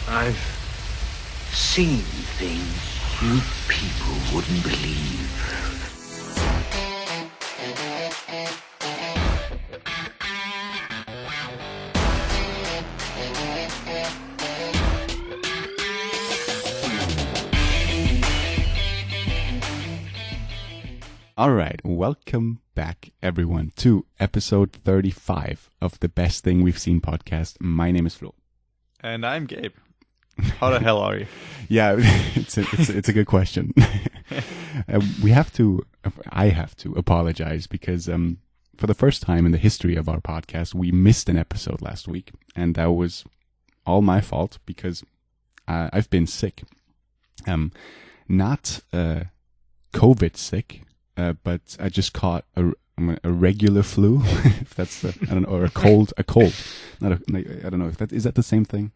I've seen things you people wouldn't believe. Alright, welcome back everyone to episode 35 of the Best Thing We've Seen podcast. My name is Flo. And I'm Gabe. How the hell are you? Yeah, it's a good question. I have to apologize because for the first time in the history of our podcast, we missed an episode last week. And that was all my fault because I've been sick. Not COVID sick. But I just caught a regular flu, if that's I don't know, or a cold. I don't know if is that the same thing.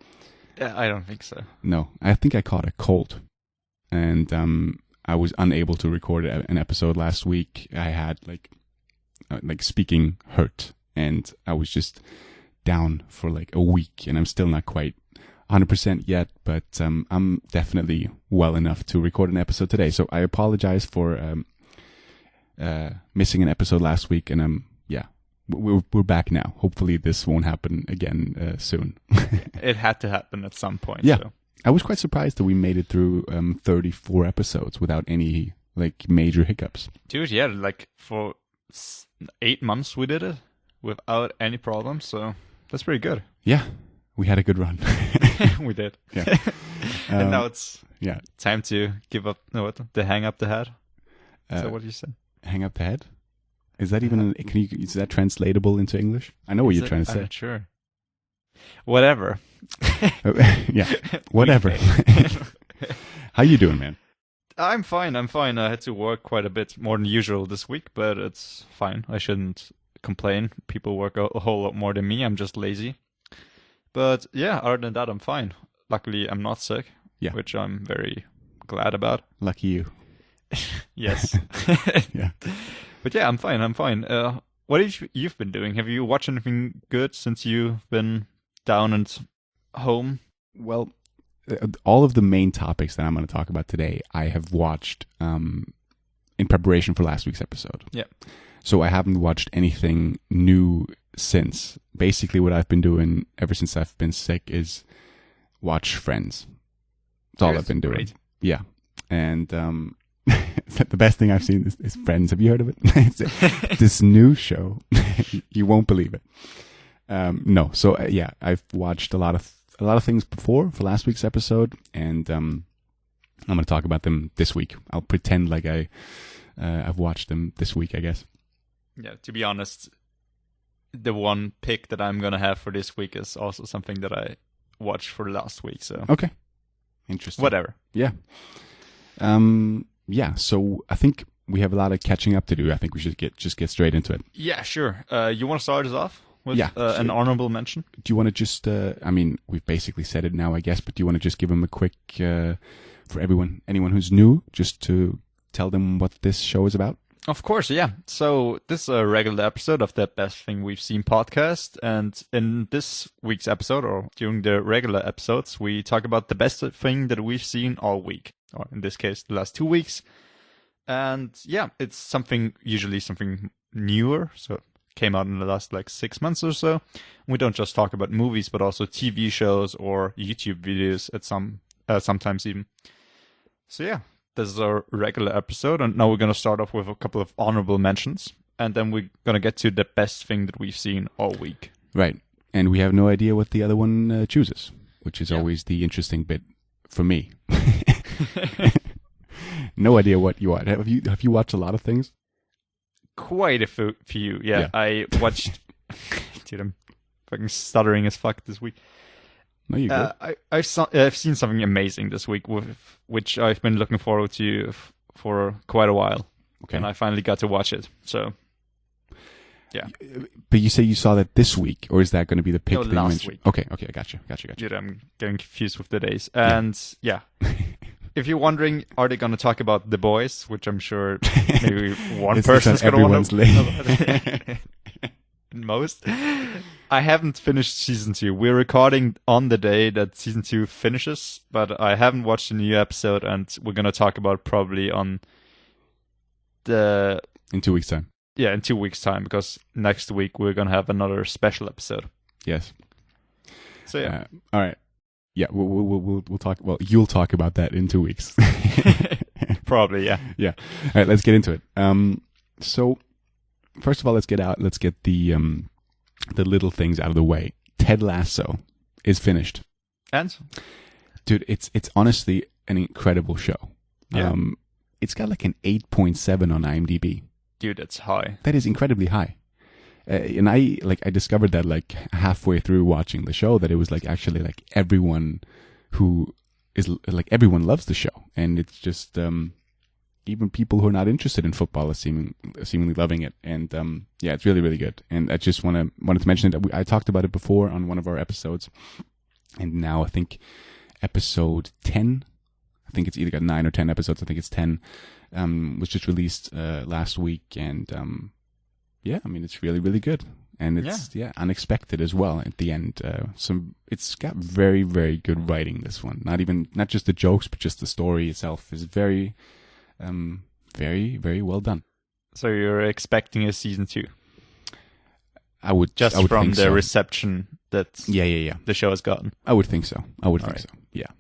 Yeah, I don't think so. No, I think I caught a cold, and I was unable to record an episode last week. I had like speaking hurt, and I was just down for like a week, and I'm still not quite 100% yet, but I'm definitely well enough to record an episode today. So I apologize for missing an episode last week, and we're back now. Hopefully this won't happen again soon. It had to happen at some point. Yeah, so. I was quite surprised that we made it through 34 episodes without any like major hiccups. Dude, yeah, like for 8 months we did it without any problems, so that's pretty good. Yeah, we had a good run. We did. Yeah. And now it's yeah time to give up. No, what? To hang up the head. Is that what you said? Hang up the head? Is that even is that translatable into English? I know what you're trying to say. I'm not sure. Whatever. Yeah, whatever. How you doing, man? I'm fine. I had to work quite a bit more than usual this week, but it's fine. I shouldn't complain. People work a whole lot more than me. I'm just lazy. But yeah, other than that, I'm fine. Luckily, I'm not sick, which I'm very glad about. Lucky you. Yes. Yeah. But yeah, I'm fine. What have you've been doing? Have you watched anything good since you've been down and home? Well, all of the main topics that I'm going to talk about today, I have watched in preparation for last week's episode. Yeah. So I haven't watched anything new since. Basically, what I've been doing ever since I've been sick is watch Friends. That's all I've been doing. Great. Yeah. And the best thing I've seen is Friends. Have you heard of it? It's this new show. You won't believe it. No. So I've watched a lot of things before for last week's episode, and I'm going to talk about them this week. I'll pretend like I've watched them this week, I guess. Yeah. To be honest, the one pick that I'm going to have for this week is also something that I watched for last week. So okay, interesting. Whatever. Yeah. Yeah, so I think we have a lot of catching up to do. I think we should just get straight into it. Yeah, sure. You want to start us off with sure. An honorable mention? Do you want to just, we've basically said it now, I guess, but do you want to just give them a quick, for anyone who's new, just to tell them what this show is about? Of course, yeah. So this is a regular episode of the Best Thing We've Seen podcast, and in this week's episode, or during the regular episodes, we talk about the best thing that we've seen all week. Or in this case, the last 2 weeks. And yeah, it's usually something newer. So it came out in the last 6 months or so. We don't just talk about movies, but also TV shows or YouTube videos sometimes even. So yeah, this is our regular episode. And now we're going to start off with a couple of honorable mentions. And then we're going to get to the best thing that we've seen all week. Right. And we have no idea what the other one chooses, which is always the interesting bit for me. No idea what you want. Have you watched a lot of things? Quite a few. Yeah. I watched. Dude, I'm fucking stuttering as fuck this week. No, you good. I've seen something amazing this week, which I've been looking forward to for quite a while. Okay. And I finally got to watch it. So, yeah. But you say you saw that this week, or is that going to be the pick? No, that last you week. Okay, I gotcha. Dude, I'm getting confused with the days. And yeah. If you're wondering, are they going to talk about The Boys, which I'm sure maybe one person's going to want to. most. I haven't finished season 2. We're recording on the day that season 2 finishes, but I haven't watched a new episode, and we're gonna talk about it probably in 2 weeks' time. Yeah, in 2 weeks' time, because next week we're gonna have another special episode. Yes. So yeah. All right. Yeah, we'll talk. Well, you'll talk about that in 2 weeks. Probably, yeah. Yeah. All right, let's get into it. So first of all, let's get the little things out of the way. Ted Lasso is finished. And dude, it's honestly an incredible show. Yeah. It's got like an 8.7 on IMDb. Dude, it's high. That is incredibly high. And I discovered that like halfway through watching the show that it was like actually like everyone loves the show, and it's just even people who are not interested in football are seemingly loving it, and yeah, it's really, really good. And I just wanted to mention that I talked about it before on one of our episodes, and now I think episode 10. I think it's either got 9 or 10 episodes. I think it's 10. Was just released last week, and yeah, I mean, it's really, really good, and it's unexpected as well at the end. It's got very, very good writing. This one, not just the jokes, but just the story itself is very, very, very well done. So you're expecting a season 2? I would from think the so. Reception that the show has gotten. I would think so. Yeah.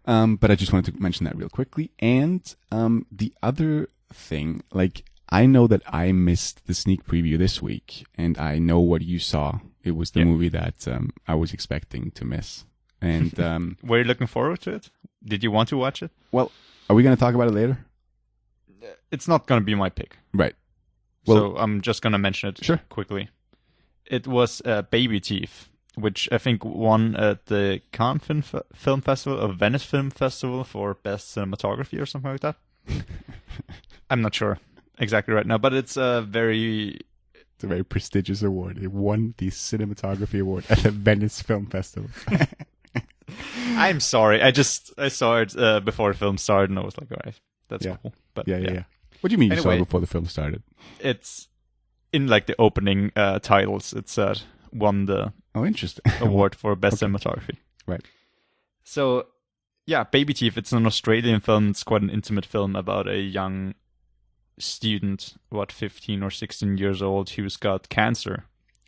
But I just wanted to mention that real quickly. And the other thing, like, I know that I missed the sneak preview this week, and I know what you saw. It was the movie that I was expecting to miss. And were you looking forward to it? Did you want to watch it? Well, are we going to talk about it later? It's not going to be my pick. Right. Well, so I'm just going to mention it quickly. It was Babyteeth, which I think won at the Cannes Film Festival or Venice Film Festival for Best Cinematography or something like that. I'm not sure exactly right now, but it's a very prestigious award. It won the cinematography award at the Venice Film Festival. I'm sorry. I saw it before the film started, and I was like, all right, that's cool. But yeah. What do you mean you saw it before the film started? It's in like the opening titles. It said won the interesting award for best cinematography. Right. So yeah, Babyteeth. It's an Australian film. It's quite an intimate film about a young student, 15 or 16 years old, who's got cancer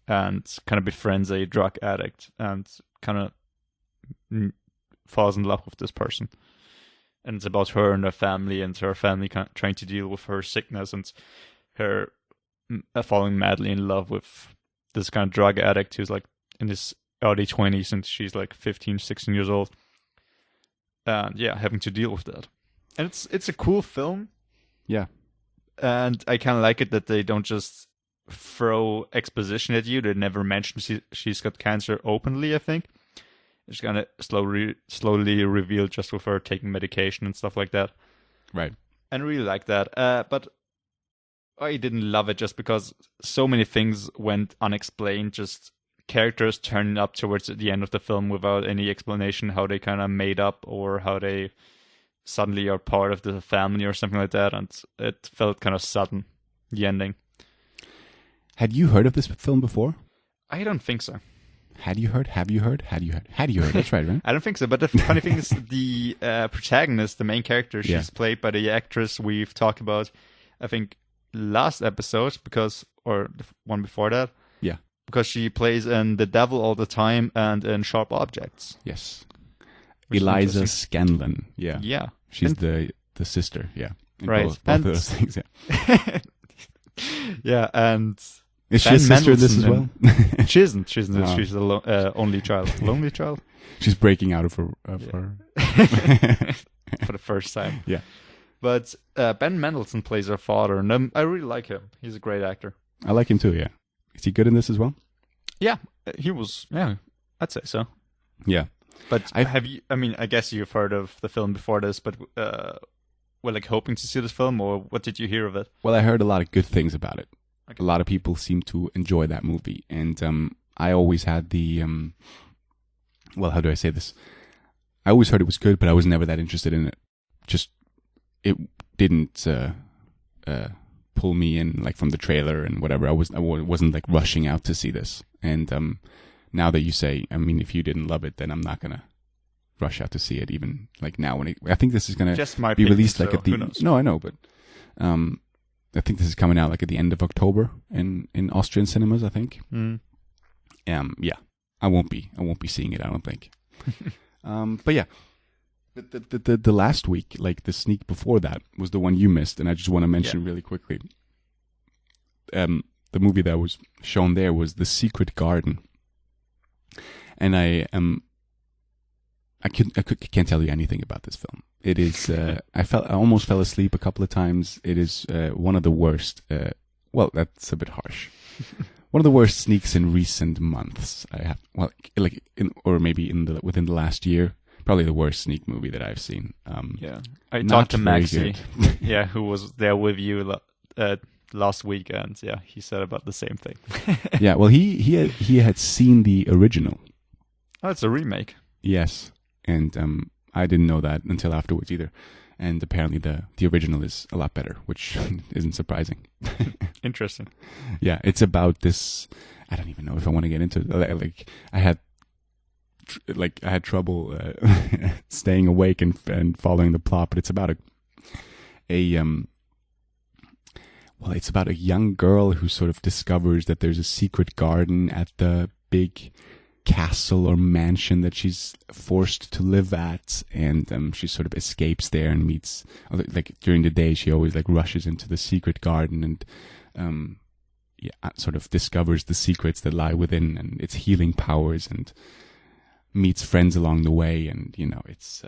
and kind of befriends a drug addict and kind of falls in love with this person. And it's about her and her family, and her family kind of trying to deal with her sickness, and her falling madly in love with this kind of drug addict who's like in his early 20s, and she's like 15, 16 years old. And yeah, having to deal with that. And it's a cool film. Yeah. And I kind of like it that they don't just throw exposition at you. They never mention she's got cancer openly, I think. It's kind of slowly revealed just with her taking medication and stuff like that. Right. And I really like that. But I didn't love it just because so many things went unexplained. Just characters turning up towards the end of the film without any explanation how they kind of made up or how they suddenly are part of the family or something like that. And it felt kind of sudden, the ending. Had you heard of this film before? I don't think so. Had you heard? Have you heard? Had you heard? That's right? I don't think so. But the funny thing is, the protagonist, the main character, she's played by the actress we've talked about, I think, last episode, or the one before that. Yeah. Because she plays in The Devil All the Time and in Sharp Objects. Yes. Eliza Scanlon. Yeah. Yeah. She's the sister. Yeah. Right. Both of those things. Yeah. Yeah, and is she a sister in this as well? She isn't. She's the only child. Lonely child. She's breaking out of her for the first time. Yeah. But Ben Mendelsohn plays her father, and I really like him. He's a great actor. I like him too. Yeah. Is he good in this as well? Yeah, he was. Yeah, I'd say so. Yeah. But have you? I mean, I guess you've heard of the film before this, but were like hoping to see this film, or what did you hear of it? Well, I heard a lot of good things about it. Okay. A lot of people seem to enjoy that movie, and I always had the well, how do I say this? I always heard it was good, but I was never that interested in it. Just it didn't pull me in, like from the trailer and whatever. I wasn't like rushing out to see this. And now that you say, I mean, if you didn't love it, then I'm not gonna rush out to see it. Even like now, I think this is gonna be released like at the. No, I know, but I think this is coming out like at the end of October in Austrian cinemas, I think. Yeah, I won't be seeing it, I don't think. But yeah, the last week, like the sneak before that, was the one you missed, and I just want to mention really quickly. The movie that was shown there was The Secret Garden, and I can't tell you anything about this film. It is I almost fell asleep a couple of times. It is one of the worst. Well, that's a bit harsh. One of the worst sneaks in recent months. Within the last year, probably the worst sneak movie that I've seen. I talked to Maxi, who was there with you last weekend. Yeah, he said about the same thing. Yeah, well, he had seen the original. Oh, it's a remake. Yes, and I didn't know that until afterwards either. And apparently the original is a lot better, which isn't surprising. Interesting. Yeah, it's about this. I don't even know if I want to get into it. Like I had trouble staying awake and following the plot, but it's about it's about a young girl who sort of discovers that there's a secret garden at the big castle or mansion that she's forced to live at, and she sort of escapes there and meets, like during the day she always like rushes into the secret garden and sort of discovers the secrets that lie within and its healing powers, and meets friends along the way, and it's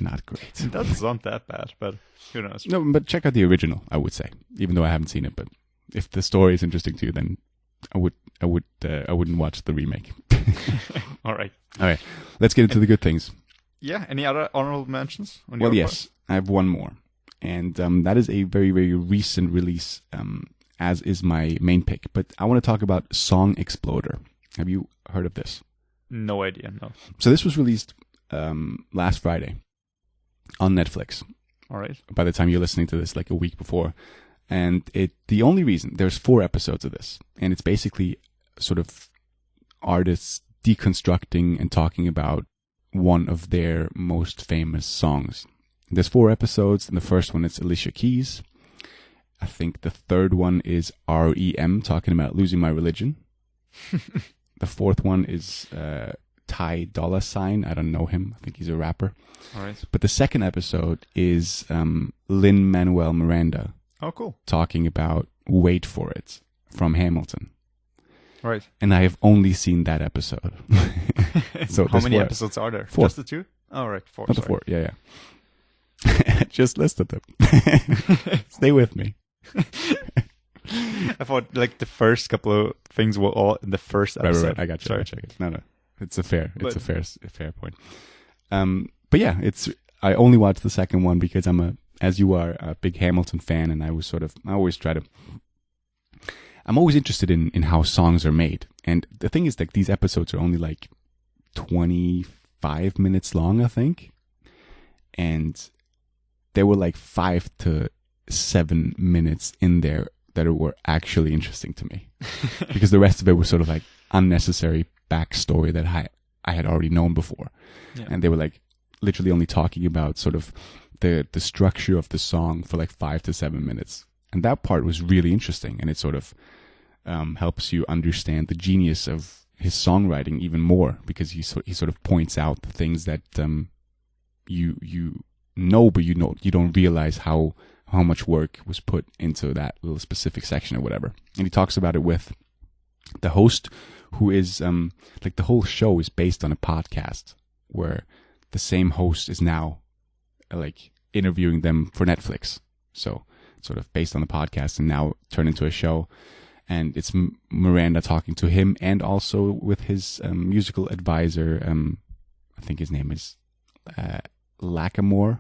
not great. It doesn't sound that bad, but who knows? No, but check out the original, I would say, even though I haven't seen it. But if the story is interesting to you, then I wouldn't watch the remake. All right. Let's get into the good things. Yeah. Any other honorable mentions? Well, yes, I have one more, and that is a very, very recent release, as is my main pick. But I want to talk about Song Exploder. Have you heard of this? No idea. No. So this was released last Friday on Netflix. All right. By the time you're listening to this, like a week before. And the only reason, there's 4 episodes of this, and it's basically sort of artists deconstructing and talking about one of their most famous songs. There's 4 episodes, and the first one is Alicia Keys. I think the third one is REM, talking about Losing My Religion. The fourth one is Ty Dolla $ign. I don't know him. I think he's a rapper. All right. But the second episode is Lin-Manuel Miranda. Oh, cool. Talking about Wait For It from Hamilton. Right. And I have only seen that episode. So how many episodes are there? 4. Just the 2? Oh, right. 4. Not the 4. Yeah. I just listed them. Stay with me. I thought like the first couple of things were all in the first episode. Right. I got you. No. It's a fair point. But yeah, I only watched the second one because as you are, a big Hamilton fan, and I'm always interested in how songs are made. And the thing is, like, these episodes are only like 25 minutes long, I think. And there were like 5 to 7 minutes in there that were actually interesting to me. Because the rest of it was sort of like unnecessary backstory that I had already known before. Yeah. And they were like literally only talking about sort of the structure of the song for like 5 to 7 minutes. And that part was really interesting, and it sort of helps you understand the genius of his songwriting even more, because he sort of points out the things that you know, but you don't realize how much work was put into that little specific section or whatever. And he talks about it with the host, who is like, the whole show is based on a podcast where the same host is now like interviewing them for Netflix. So it's sort of based on the podcast and now turned into a show. And it's Miranda talking to him, and also with his musical advisor. I think his name is Lackamore,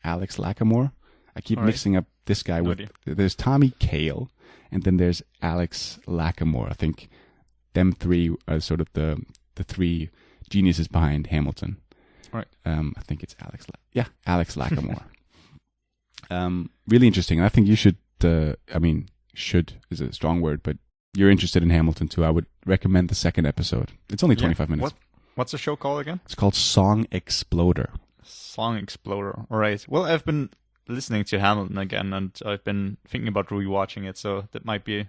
Alex Lackamore. I keep mixing up this guy with. There's Tommy Kail, and then there's Alex Lackamore. I think them 3 are sort of the 3 geniuses behind Hamilton. Right. I think it's Alex Lackamore. Really interesting. I think you should. I mean, should is a strong word, but you're interested in Hamilton too. I would recommend the second episode. It's only 25 minutes. What's the show called again? It's called Song Exploder. Song Exploder. All right. Well, I've been listening to Hamilton again, and I've been thinking about rewatching it. So this might be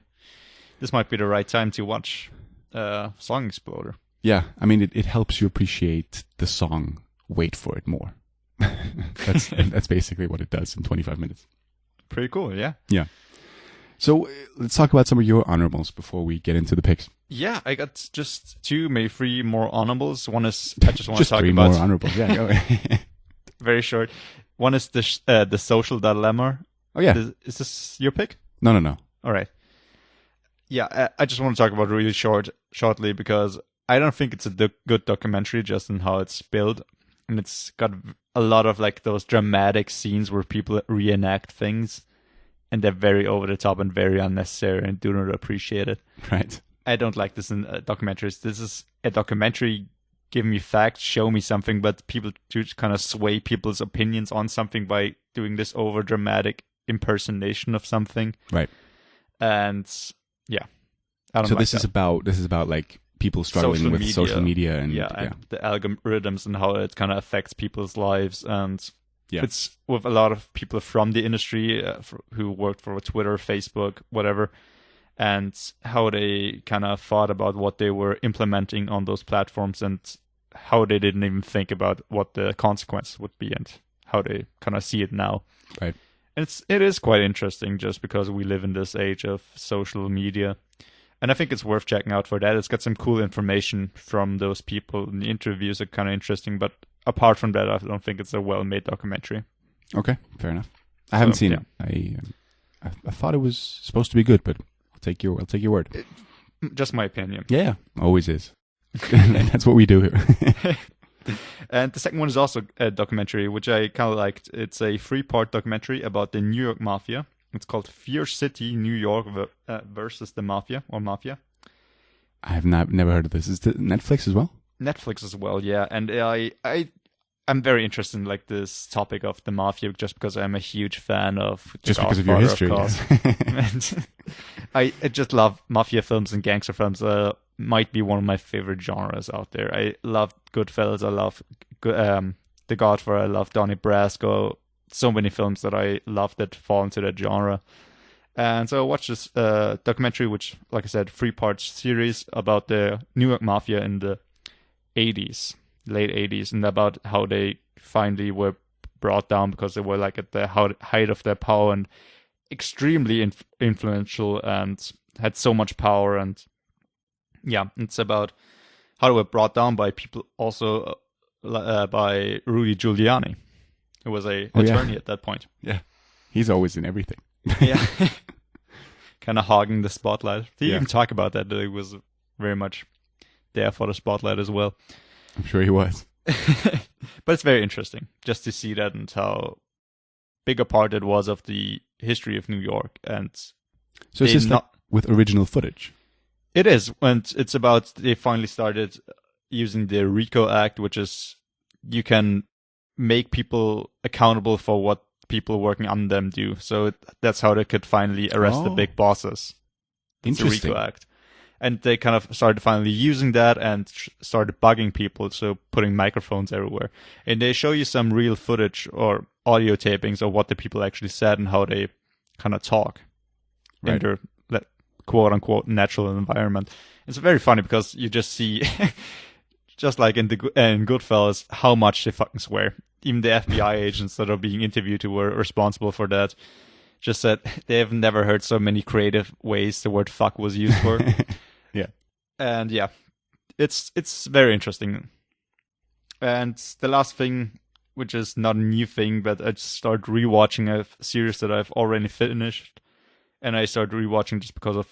the right time to watch Song Exploder. Yeah, I mean, it helps you appreciate the song "Wait for It" more. That's basically what it does in 25 minutes. Pretty cool, yeah. Yeah. So let's talk about some of your honorables before we get into the picks. Yeah, I got just 2, maybe 3 more honorables. One is I just want to talk 3 about more honorables. Yeah, go ahead. Very short. One is the social dilemma. Oh yeah. Is this your pick? No. All right. Yeah, I just want to talk about it really shortly because I don't think it's a good documentary just in how it's built, and it's got a lot of like those dramatic scenes where people reenact things, and they're very over the top and very unnecessary and do not appreciate it. Right. I don't like this in documentaries. This is a documentary. Give me facts, show me something, but people do kind of sway people's opinions on something by doing this over dramatic impersonation of something. Right. And yeah, I don't. So like this that. is about like people struggling with social media and the algorithms and how it kind of affects people's lives, and yeah. It's with a lot of people from the industry who worked for Twitter, Facebook, whatever, and how they kind of thought about what they were implementing on those platforms and how they didn't even think about what the consequence would be and how they kind of see it now. Right. And it is quite interesting just because we live in this age of social media. And I think it's worth checking out for that. It's got some cool information from those people, and the interviews are kind of interesting. But apart from that, I don't think it's a well-made documentary. Okay, fair enough. I haven't seen it. I thought it was supposed to be good, but I'll take your word. Just my opinion. Yeah, always is. That's what we do here. And the second one is also a documentary, which I kind of liked. It's a 3-part documentary about the New York Mafia. It's called Fear City, New York versus the Mafia, or Mafia. I have never heard of this. Is it Netflix as well? Netflix as well, yeah. And I'm very interested in like this topic of the Mafia just because I'm a huge fan of the just because of your history. And I just love Mafia films and gangster films. Might be one of my favorite genres out there. I love Goodfellas. I love The Godfather. I love Donnie Brasco. So many films that I love that fall into that genre. And so I watched this documentary, which, like I said, 3-part series about the New York Mafia in the 80s, late 80s, and about how they finally were brought down because they were like at the height of their power and extremely influential and had so much power. And yeah, it's about how they were brought down by people, also by Rudy Giuliani, who was a attorney at that point. Yeah, he's always in everything. Yeah, kind of hogging the spotlight. Did you even talk about that he was very much there for the spotlight as well? I'm sure he was. But it's very interesting just to see that and how big a part it was of the history of New York. And so it's just with original footage? It is, and it's about they finally started using the RICO Act, which is you can make people accountable for what people working under them do. So that's how they could finally arrest the big bosses. It's the RICO Act. And they kind of started finally using that and started bugging people, so putting microphones everywhere. And they show you some real footage or audio tapings of what the people actually said and how they kind of talk in their quote-unquote natural environment. It's very funny because you just see, just like in Goodfellas, how much they fucking swear. Even the FBI agents that are being interviewed who were responsible for that just said they have never heard so many creative ways the word fuck was used for. Yeah. And yeah, it's very interesting. And the last thing, which is not a new thing, but I just started rewatching a series that I've already finished, and I started rewatching just because of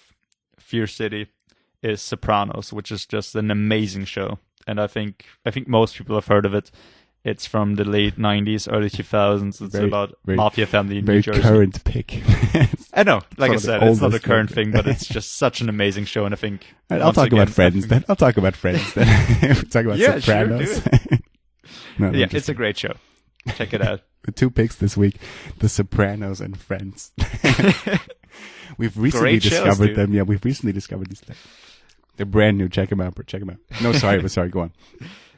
Fear City, is Sopranos, which is just an amazing show. And I think most people have heard of it. It's from the late 90s, early 2000s. It's about mafia family in New Jersey. Very current pick. I know. Like I said, it's not a current thing, but it's just such an amazing show. And I think... I'll talk about Friends then. We'll talk about Sopranos. Sure, do it. No, yeah, it's a great show. Check it out. The 2 picks this week: The Sopranos and Friends. We've recently Great shows, discovered dude. them. Yeah, we've recently discovered these things. They're brand new. Check them out, bro. Check them out. No, sorry, but sorry. Go on.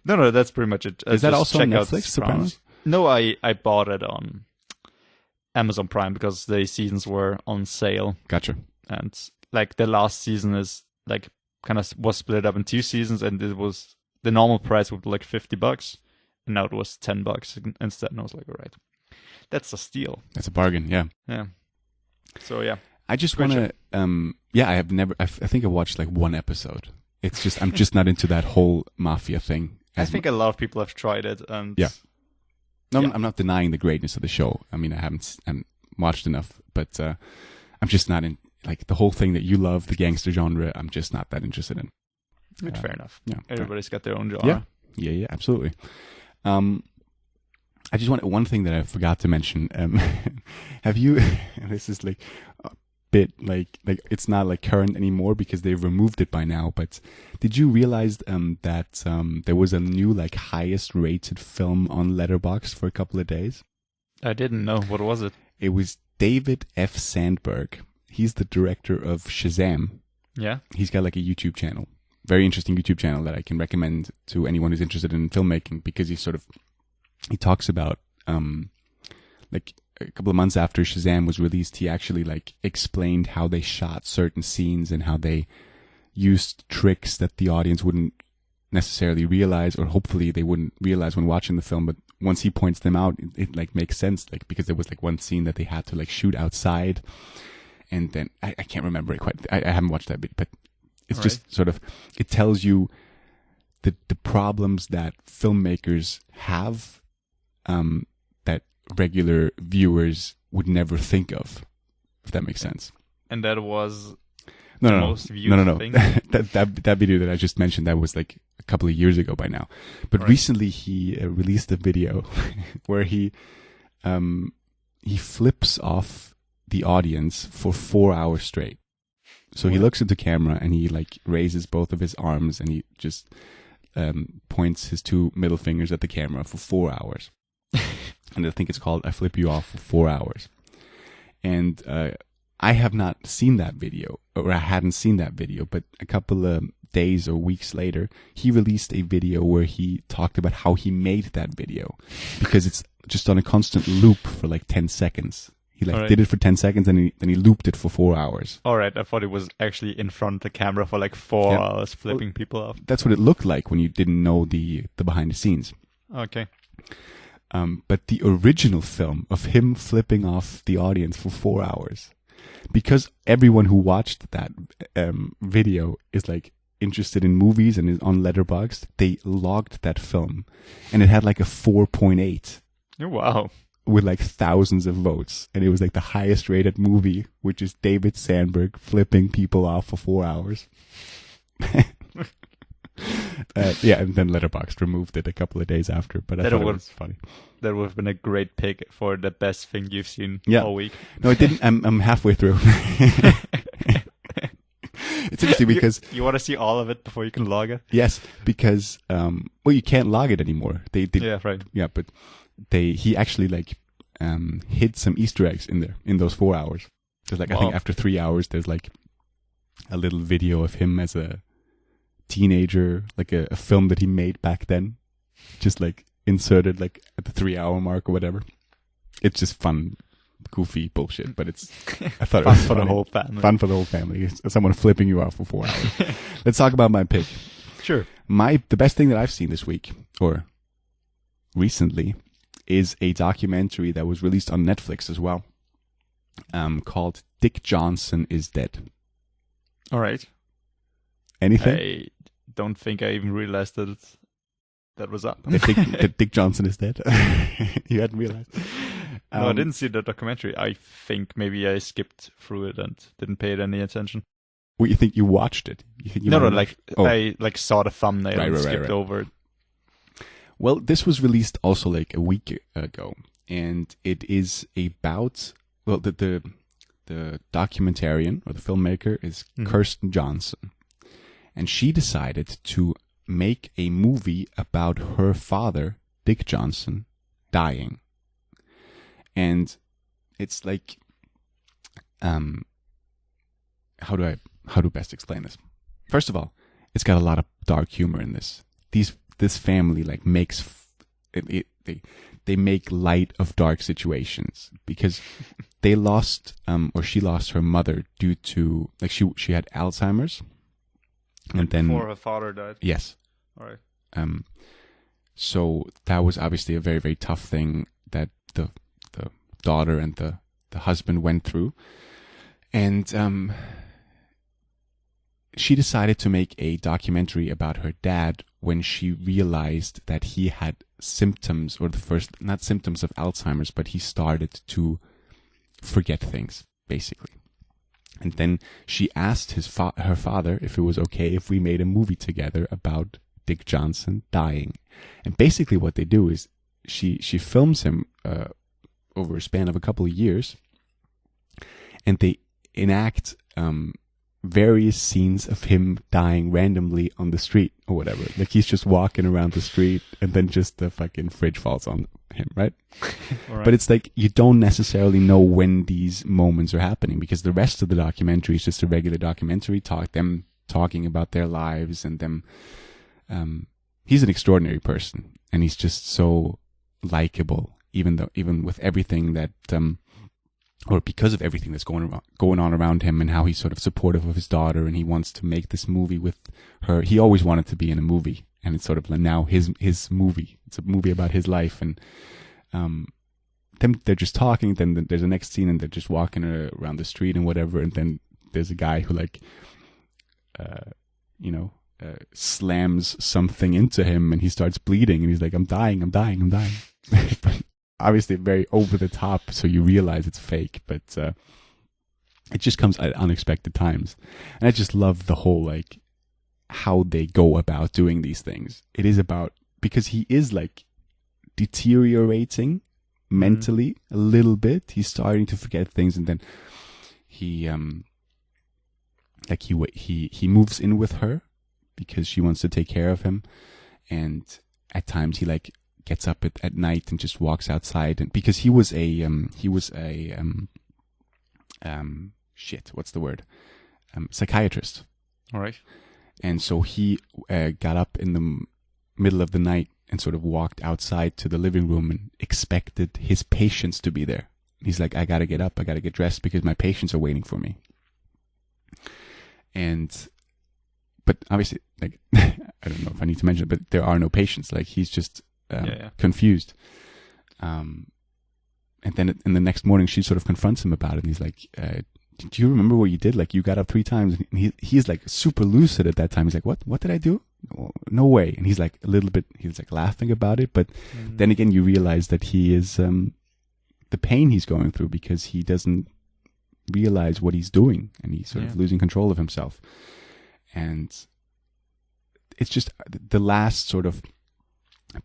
No, that's pretty much it. Is that Just also on check out Netflix, Sopranos? No, I bought it on Amazon Prime because the seasons were on sale. Gotcha. And like the last season is like kind of was split up in 2 seasons, and it was the normal price would be like $50, and now it was $10 instead. And I was like, all right, that's a steal. That's a bargain. Yeah. Yeah. So yeah, I just Great want to. Yeah, I have never. I think I watched like 1 episode. It's just I'm just not into that whole mafia thing. I think a lot of people have tried it, and Yeah. No, Yeah. I'm not denying the greatness of the show. I mean, I haven't watched enough, but I'm just not in like the whole thing that you love, the gangster genre. I'm just not that interested in. fair enough. Yeah, Everybody's got their own genre. Yeah, absolutely. I just want one thing that I forgot to mention. Have you? This is like a bit like it's not like current anymore because they've removed it by now. But did you realize that there was a new like highest rated film on Letterboxd for a couple of days? I didn't know. What was it? It was David F. Sandberg. He's the director of Shazam. Yeah. He's got like a YouTube channel, very interesting YouTube channel that I can recommend to anyone who's interested in filmmaking because he talks about like a couple of months after Shazam was released, he actually like explained how they shot certain scenes and how they used tricks that the audience wouldn't necessarily realize, or hopefully they wouldn't realize when watching the film. But once he points them out, it like makes sense, like because there was like one scene that they had to like shoot outside, and then I can't remember it quite. I haven't watched that bit, but it's All just sort of, it tells you the problems that filmmakers have that regular viewers would never think of, if that makes sense. And that was No. most viewed thing? that video that I just mentioned, that was like a couple of years ago by now. But Right. recently he released a video where he flips off the audience for 4 hours straight. So he What? looks into camera and he like raises both of his arms and he just points his 2 middle fingers at the camera for 4 hours. And I think it's called I Flip You Off for 4 hours. And I have not seen that video, or I hadn't seen that video, but a couple of days or weeks later, he released a video where he talked about how he made that video, because it's just on a constant loop for like 10 seconds. He like Alright. did it for 10 seconds and then he looped it for 4 hours. All right, I thought it was actually in front of the camera for like 4 Yeah. hours, flipping people off. That's what it looked like when you didn't know the behind the scenes. Okay. But the original film of him flipping off the audience for 4 hours, because everyone who watched that video is like interested in movies and is on Letterboxd, they logged that film and it had like a 4.8 Oh, wow. with like thousands of votes. And it was like the highest rated movie, which is David Sandberg flipping people off for 4 hours. Yeah, and then Letterboxd removed it a couple of days after, but I That thought it would- was funny. That would have been a great pick for the best thing you've seen Yeah. all week. No, it didn't. I'm halfway through. It's interesting because You want to see all of it before you can log it? yes, because well, you can't log it anymore. They Yeah, right. yeah, but he actually like hid some Easter eggs in there in those 4 hours. There's like I think Wow. after 3 hours, there's like a little video of him as a teenager, like a film that he made back then, just like inserted like at the 3 hour mark or whatever. It's just fun, goofy bullshit, but it's I thought it Fun was for the funny. whole family. Fun for the whole family. It's someone flipping you off for 4 hours. Let's talk about my pick. Sure. The best thing that I've seen this week or recently is a documentary that was released on Netflix as well, called Dick Johnson is Dead. All right. Anything? I don't think I even realized that was up. That Dick Johnson is dead? You hadn't realized? No, I didn't see the documentary. I think maybe I skipped through it and didn't pay it any attention. Well, you think you watched it? You think you No, might have like Oh. I like saw the thumbnail Right, and right, skipped right. over it. Well, this was released also like a week ago, and it is about, well, the documentarian or the filmmaker is Kirsten Johnson, and she decided to make a movie about her father, Dick Johnson, dying. And it's like, how do best explain this? First of all, it's got a lot of dark humor in this. This family like they make light of dark situations because they lost or she lost her mother due to like she had Alzheimer's, and then before her father died. Yes. All right. So that was obviously a very, very tough thing that the daughter and the husband went through, and she decided to make a documentary about her dad when she realized that he had symptoms, or not symptoms of Alzheimer's, but he started to forget things, basically. And then she asked her father if it was okay if we made a movie together about Dick Johnson dying. And basically what they do is she films him over a span of a couple of years, and they enact various scenes of him dying randomly on the street or whatever. Like he's just walking around the street and then just the fucking fridge falls on him, right? Right. But it's like you don't necessarily know when these moments are happening because the rest of the documentary is just a regular documentary, them talking about their lives and them. He's an extraordinary person and he's just so likable, even with everything that or because of everything that's going on around him, and how he's sort of supportive of his daughter, and he wants to make this movie with her. He always wanted to be in a movie, and it's sort of now his movie. It's a movie about his life, and then they're just talking. Then there's the next scene, and they're just walking around the street and whatever. And then there's a guy who slams something into him, and he starts bleeding, and he's like, "I'm dying." But obviously very over the top, so you realize it's fake, but it just comes at unexpected times. And I just love the whole like how they go about doing these things. It is about, because he is like deteriorating mentally a little bit. He's starting to forget things, and then he moves in with her because she wants to take care of him, and at times he like gets up at night and just walks outside, and because he was a psychiatrist. All right. And so he got up in the middle of the night and sort of walked outside to the living room and expected his patients to be there. He's like, I gotta get up, I gotta get dressed because my patients are waiting for me. But obviously, like, I don't know if I need to mention it, but there are no patients. Like, he's just confused. And then in the next morning, she sort of confronts him about it. And he's like, do you remember what you did? Like, you got up 3 times. And he's like super lucid at that time. He's like, what did I do? No way. And he's like he's like laughing about it. But then again, you realize that he is, the pain he's going through because he doesn't realize what he's doing, and he's sort of losing control of himself. And it's just the last sort of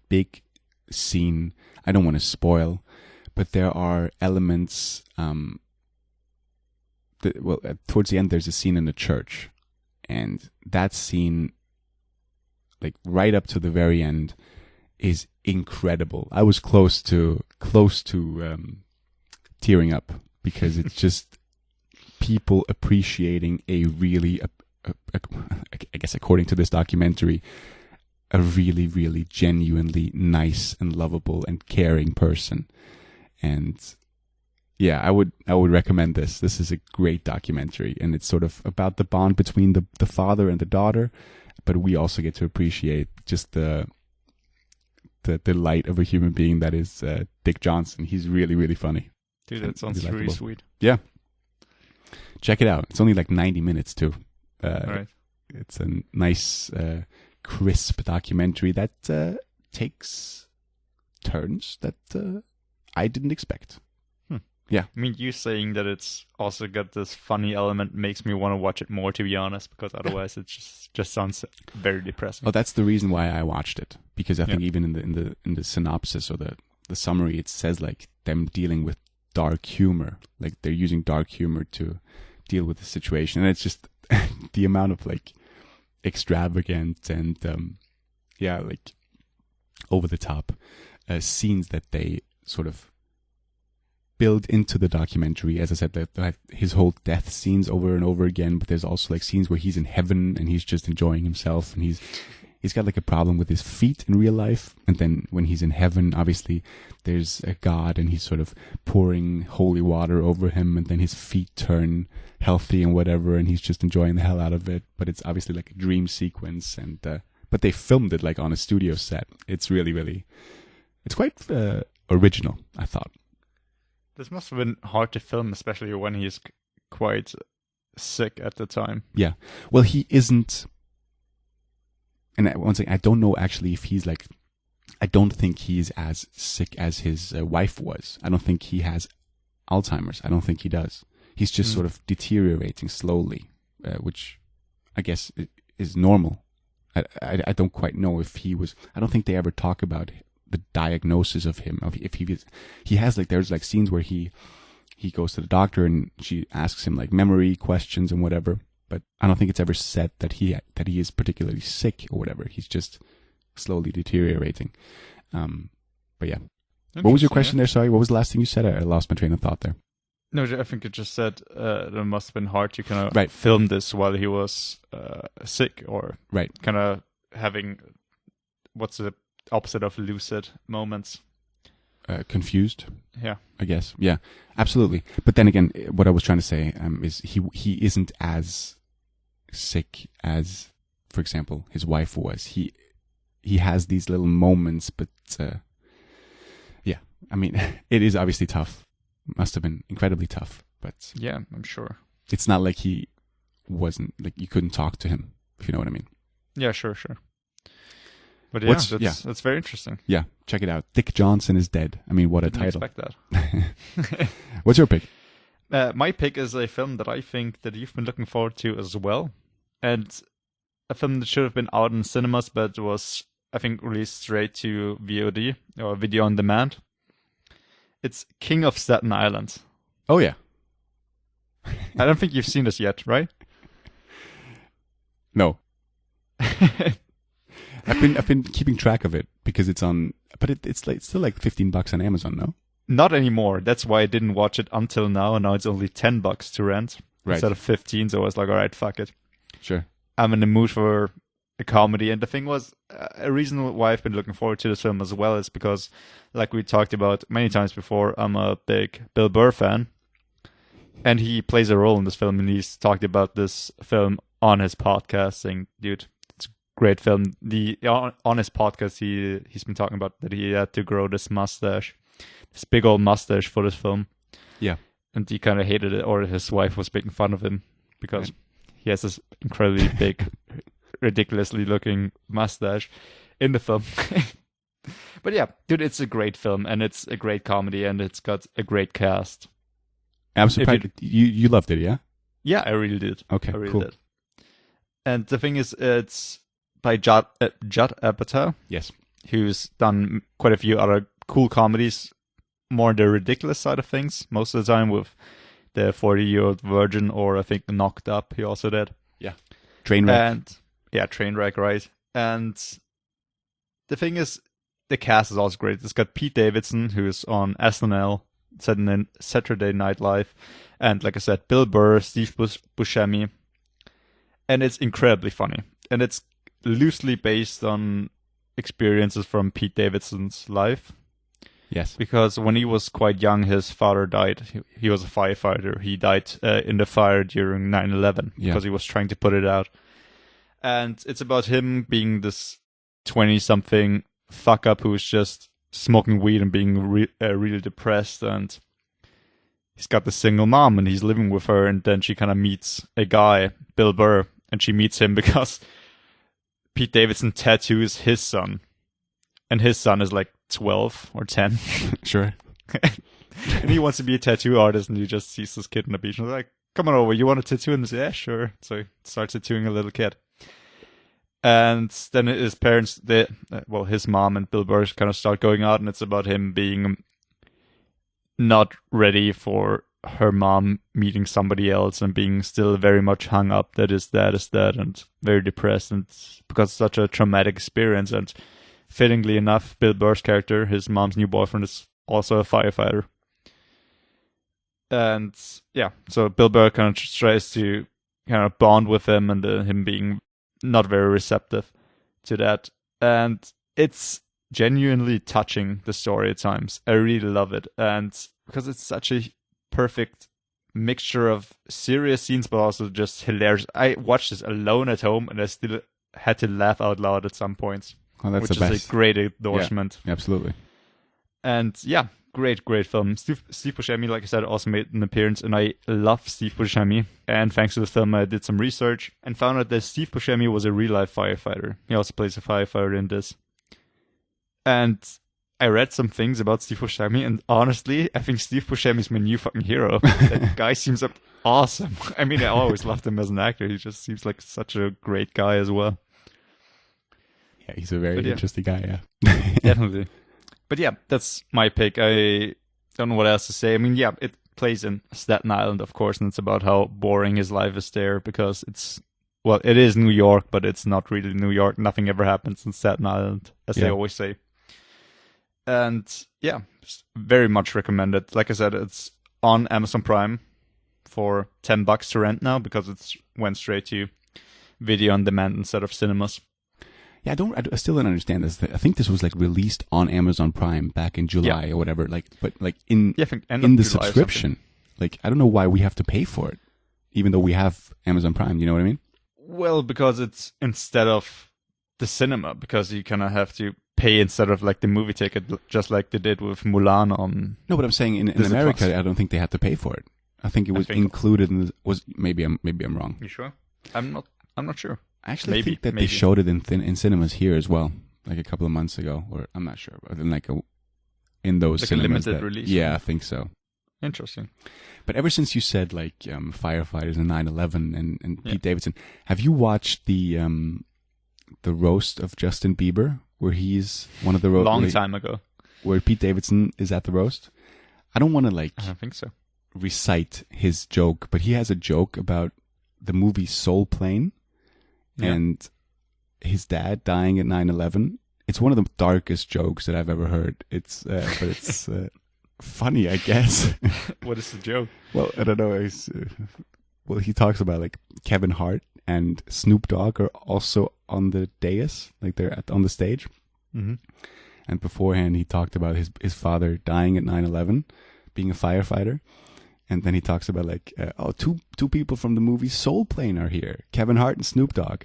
big scene. I don't want to spoil, but there are elements, towards the end, there's a scene in the church, and that scene, like right up to the very end, is incredible. I was close to tearing up because it's just people appreciating a really, I guess according to this documentary, a really, really genuinely nice and lovable and caring person. And yeah, I would recommend this. This is a great documentary, and it's sort of about the bond between the father and the daughter, but we also get to appreciate just the delight of a human being that is Dick Johnson. He's really, really funny. Dude, that sounds really sweet. Yeah. Check it out. It's only like 90 minutes too. All right. It's a nice, crisp documentary that takes turns that I didn't expect. Yeah. I mean, you saying that it's also got this funny element makes me want to watch it more, to be honest, because otherwise it just sounds very depressing. Oh, that's the reason why I watched it, because I think even in the synopsis or the summary, it says like them dealing with dark humor, like they're using dark humor to deal with the situation, and it's just the amount of like extravagant and like over the top scenes that they sort of build into the documentary. As I said, that his whole death scenes over and over again, but there's also like scenes where he's in heaven and he's just enjoying himself, and he's got like a problem with his feet in real life, and then when he's in heaven, obviously there's a god and he's sort of pouring holy water over him, and then his feet turn healthy and whatever, and he's just enjoying the hell out of it. But it's obviously like a dream sequence, and but they filmed it like on a studio set. It's really it's quite original, I thought. This must have been hard to film, especially when he's quite sick at the time. Yeah. Well, he isn't. And once again, I don't know actually if he's like. I don't think he's as sick as his wife was. I don't think he has Alzheimer's. I don't think he does. He's just sort of deteriorating slowly, which I guess is normal. I don't quite know if he was. I don't think they ever talk about the diagnosis of him. If he has like, there's like scenes where he goes to the doctor and she asks him like memory questions and whatever. But I don't think it's ever said that he is particularly sick or whatever. He's just slowly deteriorating. But yeah. What was your question there? Sorry, what was the last thing you said? I lost my train of thought there. No, I think it just said that it must have been hard to kind of film this while he was sick, or kind of having, what's the opposite of lucid moments? Confused. Yeah, I guess. Yeah, absolutely. But then again, what I was trying to say is he isn't as sick as, for example, his wife was. He has these little moments, but yeah, I mean, it is obviously tough. Must have been incredibly tough, but yeah, I'm sure. It's not like he wasn't, like you couldn't talk to him, if you know what I mean. Yeah, sure. But yeah, that's very interesting. Yeah, check it out. Dick Johnson is dead. I mean, what a title. Expect that. What's your pick? My pick is a film that I think that you've been looking forward to as well, and a film that should have been out in cinemas, but was, I think, released straight to VOD or video on demand. It's King of Staten Island. Oh yeah. I don't think you've seen this yet, right? No. I've been keeping track of it because it's on, but it's still like $15 on Amazon, no? Not anymore. That's why I didn't watch it until now, and now it's only $10 to rent instead of 15. So I was like, all right, fuck it. Sure. I'm in the mood for a comedy, and the thing was, a reason why I've been looking forward to this film as well is because, like we talked about many times before, I'm a big Bill Burr fan, and he plays a role in this film, and he's talked about this film on his podcast, saying, dude, it's a great film. On his podcast, he's been talking about that he had to grow this mustache, this big old mustache for this film. Yeah. And he kind of hated it, or his wife was making fun of him because he has this incredibly big, ridiculously looking mustache in the film. But yeah, dude, it's a great film, and it's a great comedy, and it's got a great cast. I'm surprised you loved it, yeah? Yeah, I really did. Okay, I really cool. did. And the thing is, it's by Judd Apatow. Yes. Who's done quite a few other cool comedies, more the ridiculous side of things, most of the time, with the 40-Year-Old Virgin, or I think Knocked Up, he also did. Yeah. Trainwreck. Trainwreck, right. And the thing is, the cast is also great. It's got Pete Davidson, who's on SNL, Saturday Night Live, and like I said, Bill Burr, Steve Buscemi, and it's incredibly funny. And it's loosely based on experiences from Pete Davidson's life. Yes. Because when he was quite young, his father died. He was a firefighter. He died in the fire during 9/11 because he was trying to put it out. And it's about him being this 20-something fuck-up who's just smoking weed and being really depressed. And he's got this single mom, and he's living with her. And then she kind of meets a guy, Bill Burr, and she meets him because Pete Davidson tattoos his son. And his son is like 12 or 10. Sure. And he wants to be a tattoo artist, and he just sees this kid on the beach and he's like, come on over, you want a tattoo? And he's like, yeah, sure. So he starts tattooing a little kid. And then his parents, his mom and Bill Burr kind of start going out, and it's about him being not ready for her mom meeting somebody else and being still very much hung up that is that, and very depressed, and because it's such a traumatic experience. And fittingly enough, Bill Burr's character, his mom's new boyfriend, is also a firefighter. And yeah, so Bill Burr kind of tries to kind of bond with him, and him being not very receptive to that. And it's genuinely touching, the story at times. I really love it. And because it's such a perfect mixture of serious scenes, but also just hilarious. I watched this alone at home, and I still had to laugh out loud at some points. Oh, that's which the is best. a great endorsement. Yeah, absolutely. And yeah, great film. Steve Buscemi, like I said, also made an appearance, and I love Steve Buscemi. And thanks to the film, I did some research and found out that Steve Buscemi was a real-life firefighter. He also plays a firefighter in this. And I read some things about Steve Buscemi, and honestly, I think Steve Buscemi is my new fucking hero. That guy seems awesome. I mean, I always loved him as an actor. He just seems like such a great guy as well. Yeah, he's a very interesting guy, yeah. Definitely. But yeah, that's my pick. I don't know what else to say. I mean, yeah, it plays in Staten Island, of course, and it's about how boring his life is there, because it is New York, but it's not really New York. Nothing ever happens in Staten Island, as they always say. And yeah, very much recommended. Like I said, it's on Amazon Prime for $10 to rent now, because it's went straight to video on demand instead of cinemas. Yeah, I still don't understand this. I think this was like released on Amazon Prime back in July or whatever. Like, but like in the subscription, like I don't know why we have to pay for it, even though we have Amazon Prime. You know what I mean? Well, because it's instead of the cinema, because you kind of have to pay instead of like the movie ticket, just like they did with Mulan on. No, but I'm saying in America, I don't think they had to pay for it. I think it was included in maybe I'm wrong. You sure? I'm not sure. I actually think that they showed it in cinemas here as well, like a couple of months ago, or I'm not sure, but in in those like cinemas. A limited release. Yeah, I think so. Interesting. But ever since you said like firefighters and 9/11 and Pete Davidson, have you watched the roast of Justin Bieber, where he's one of the long time ago, where Pete Davidson is at the roast? I don't want to I don't think so. Recite his joke, but he has a joke about the movie Soul Plane. Yeah. And his dad dying at 9/11. It's one of the darkest jokes that I've ever heard. But it's funny, I guess. What is the joke? Well, I don't know. He talks about like Kevin Hart and Snoop Dogg are also on the dais, like they're on the stage. Mm-hmm. And beforehand, he talked about his father dying at 9/11, being a firefighter. And then he talks about like, two people from the movie Soul Plane are here, Kevin Hart and Snoop Dogg.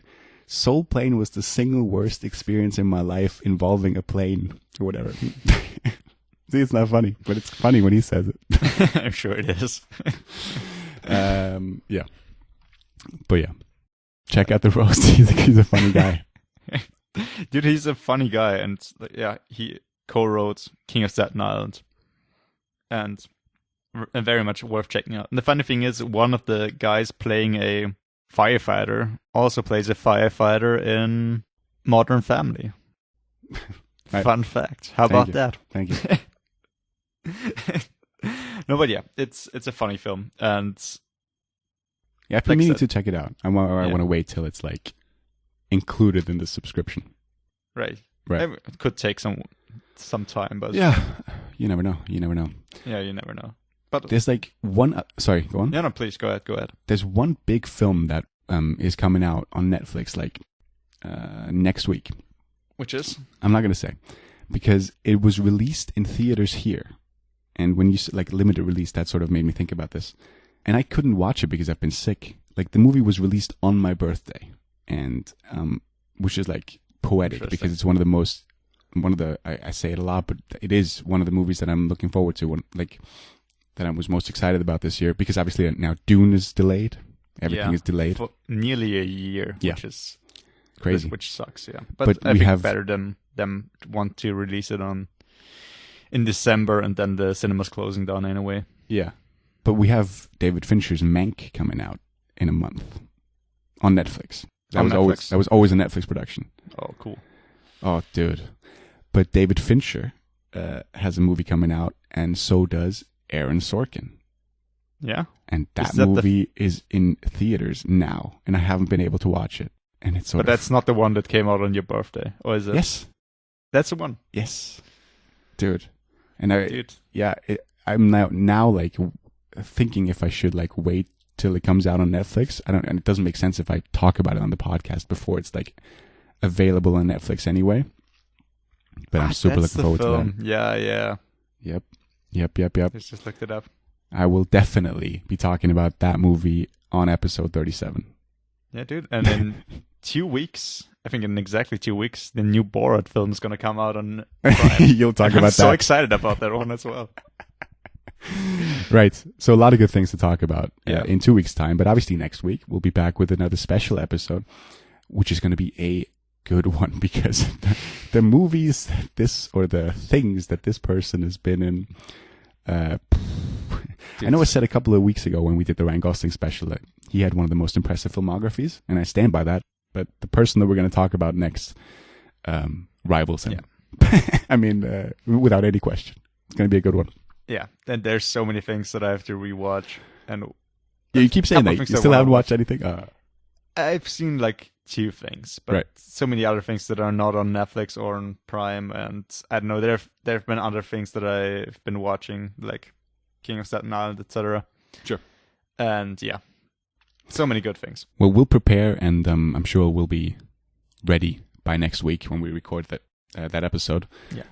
Soul Plane was the single worst experience in my life involving a plane, or whatever. See, it's not funny, but it's funny when he says it. I'm sure it is. Yeah. But yeah, check out the roast. He's a funny guy. Dude, he's a funny guy. And yeah, he co-wrote King of Staten Island. And very much worth checking out. And the funny thing is, one of the guys playing a firefighter also plays a firefighter in Modern Family. Right. Fun fact. How about that? Thank you. No, but yeah, it's a funny film, and yeah, I've been meaning to check it out. I want to wait till it's like included in the subscription. Right. It could take some time, but yeah, you never know. Yeah, you never know. But there's like one. Sorry, go on. Yeah, no, please go ahead. There's one big film that is coming out on Netflix like next week. Which is? I'm not gonna say, because it was released in theaters here, and when you like limited release, that sort of made me think about this, and I couldn't watch it because I've been sick. Like the movie was released on my birthday, and which is like poetic because it's one of the I say it a lot, but it is one of the movies that I'm looking forward to. That I was most excited about this year, because obviously now Dune is delayed. Everything is delayed for nearly a year, yeah. Which is crazy. Which sucks, yeah. But I think it's better than them want to release it in December, and then the cinema's closing down anyway. Yeah, but we have David Fincher's Mank coming out in a month on Netflix. That was always a Netflix production. Oh, cool. Oh, dude. But David Fincher has a movie coming out, and so does Aaron Sorkin. Yeah. And that movie is in theaters now, and I haven't been able to watch it. And it's But that's not the one that came out on your birthday, or is it? Yes. That's the one. Yes, dude. And I'm now like thinking if I should like wait till it comes out on Netflix. And it doesn't make sense if I talk about it on the podcast before it's like available on Netflix anyway. But I'm super looking forward to that. Yeah. Yep. Let's just looked it up. I will definitely be talking about that movie on episode 37. Yeah, dude. And in 2 weeks, I think in exactly 2 weeks, the new Borat film is going to come out on Prime. You'll talk about that. I'm so excited about that one as well. Right. So a lot of good things to talk about in 2 weeks' time. But obviously next week, we'll be back with another special episode, which is going to be a good one because the movies the things that this person has been in. I know I said a couple of weeks ago when we did the Ryan Gosling special that he had one of the most impressive filmographies, and I stand by that. But the person that we're going to talk about next rivals him. Yeah. I mean, without any question, it's going to be a good one. Yeah, and there's so many things that I have to rewatch, and yeah, you keep saying that. You still haven't watched anything. I've seen like 2 things, but so many other things that are not on Netflix or on Prime, and I don't know. There have been other things that I've been watching, like King of Staten Island, etc. Sure. And yeah, so many good things. Well, we'll prepare, and I'm sure we'll be ready by next week when we record that episode. Yeah.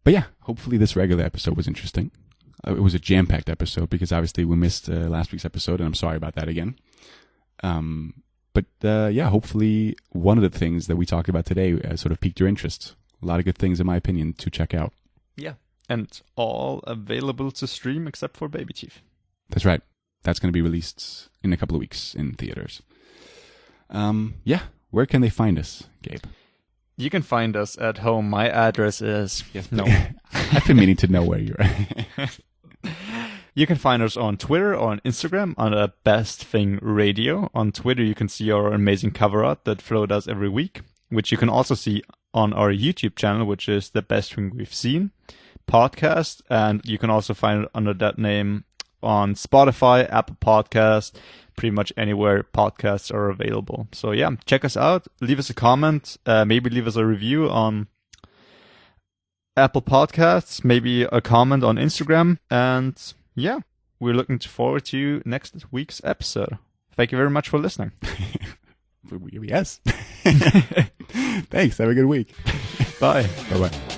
But yeah, hopefully this regular episode was interesting. It was a jam-packed episode because obviously we missed last week's episode, and I'm sorry about that again. But yeah, hopefully one of the things that we talked about today sort of piqued your interest. A lot of good things, in my opinion, to check out. Yeah, and all available to stream except for Babyteeth. That's right. That's going to be released in a couple of weeks in theaters. Yeah, where can they find us, Gabe? You can find us at home. My address is... Yes, no. I've been meaning to know where you're at. You can find us on Twitter or on Instagram under Best Thing Radio. On Twitter, you can see our amazing cover art that Flo does every week, which you can also see on our YouTube channel, which is The Best Thing We've Seen podcast. And you can also find it under that name on Spotify, Apple Podcasts, pretty much anywhere podcasts are available. So yeah, check us out. Leave us a comment. Maybe leave us a review on Apple Podcasts. Maybe a comment on Instagram. And yeah, we're looking forward to next week's episode. Thank you very much for listening. Yes. Thanks. Have a good week. Bye. Bye-bye.